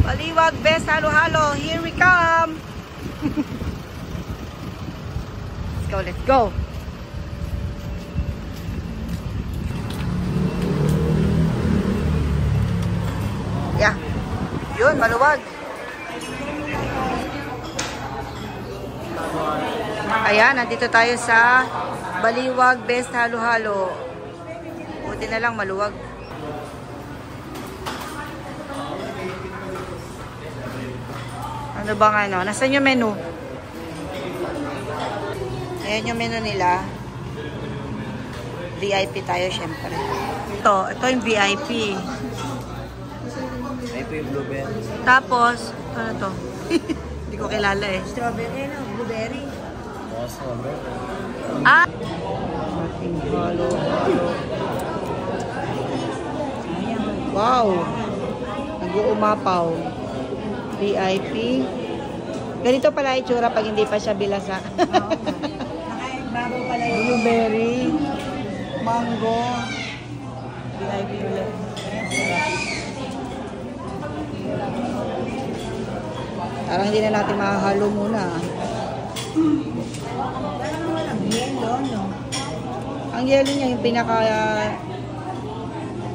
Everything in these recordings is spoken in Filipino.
Baliwag Best halo-halo. Here we come. Let's go, let's go. Yeah. Yun, maluwag. Ayan, nandito tayo sa Baliwag Best halo-halo. Buti na lang maluwag. Ano bang ano? Nasaan yung menu? Ayan yung menu nila. VIP tayo, syempre. Ito yung VIP. Ito yung blueberry. Tapos, ano to? Hindi ko kilala eh. Strawberry, no? Blueberry. Oh, strawberry. Ah! Wow! Nag-uumapaw. VIP. Ganito pala itsura pag hindi pa siya bilasa. Nakababaw pala yun. Blueberry. Mango. VIP ulit. Parang hindi na natin makahalo muna. Yelo, no? Ang yelo niya yung pinaka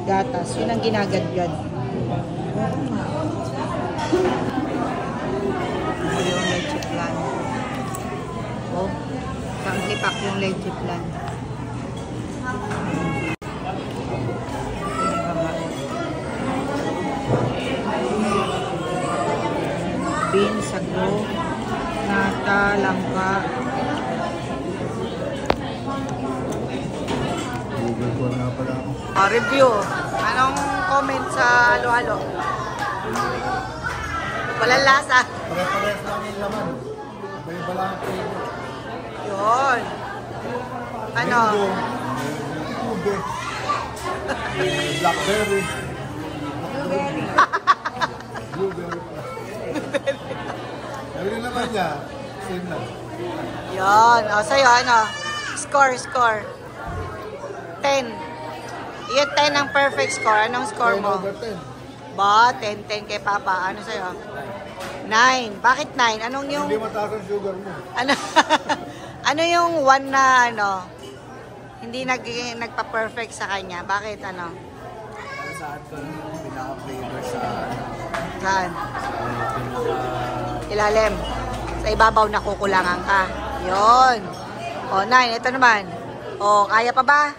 gatas. Yun ang ginagadgad. Yung leche plan. Oh, pang-lipak yung leche plan. Beans, sago, nata, langka. Google ko na pala ako. Review. Anong comment sa halo-halo? Walang lasa. Pare-pares lang yung laman. Iba-iba lang ang flavor. Yun. Ano? Ube. Blackberry. Blueberry. Blueberry pa. Sabi naman niya, same lang. Yun. O, sa'yo, ano? Score. 10. Yung 10 ang perfect score. Anong score mo? 10/10. Ba, 10 kay Papa. Ano sa'yo? 9. Bakit 9? Anong yung... Hindi mataas ang sugar mo. Ano? Ano yung 1 na, ano? Hindi nagpa-perfect sa kanya. Bakit, ano? Saan ko yung pinaka-flavor sa... Saan? Pinaka... Ilalim. Sa ibabaw na kukulangan ka. Yun. O, 9. Ito naman. O, kaya pa ba?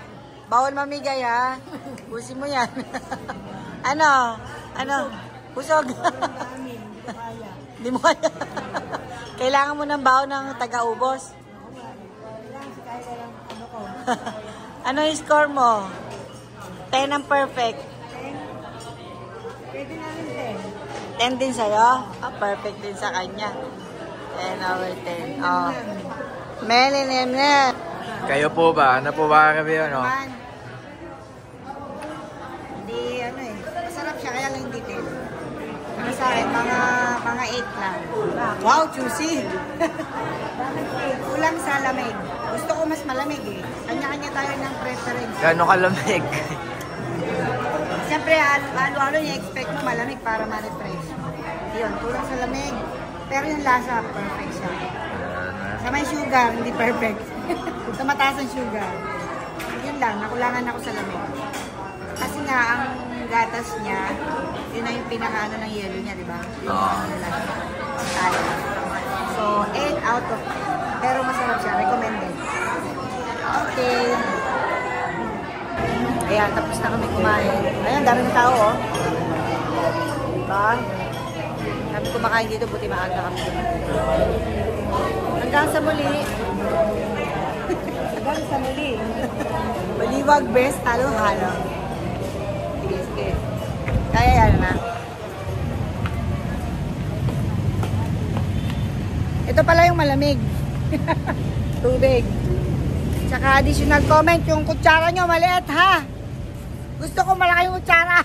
Bawal mamigay, ha? Busin mo yan. Ano? Busog. Hindi mo kaya. Kailangan mo ng baon ng taga-ubos. Ano yung score mo? 10 ang perfect. 10? Pwede namin 10. 10 din sa'yo? Perfect din sa kanya. 10 over 10. Oh. Melin. Kayo po ba? Ano po ba kami yun? No? Hindi, ano eh. Masarap siya, kaya lang hindi 10. Ano sa akin, mga 8 lang. Wow, juicy! Kulang sa lamig. Gusto ko mas malamig eh. Kanya-kanya tayo ng preference. Gano'ng kalamig? Siyempre, halo-halo niya expect mo malamig para ma-refresh. Yun, kulang sa lamig. Pero yung lasa, perfect siya. Sa may sugar, hindi perfect. Sa mataas ang sugar. Yun lang, nakulangan ako sa lamig. Kasi nga, ang gatas niya, yun na yung pinakaano ng yelo niya, di ba? Oo. So, 8 out of 10. Pero masarap siya, recommended. Okay. Ayan, tapos na kami kumain. Ayan, daming tao, oh. Diba? Kami kumakain dito, buti maaga kami. Hanggang sa muli. Hanggang sa muli. Baliwag Best halo-halo. Sige. Kaya yan na. Ito pala yung malamig. Tubig. Tsaka additional comment, yung kutsara nyo maliit ha. Gusto ko malaki yung kutsara.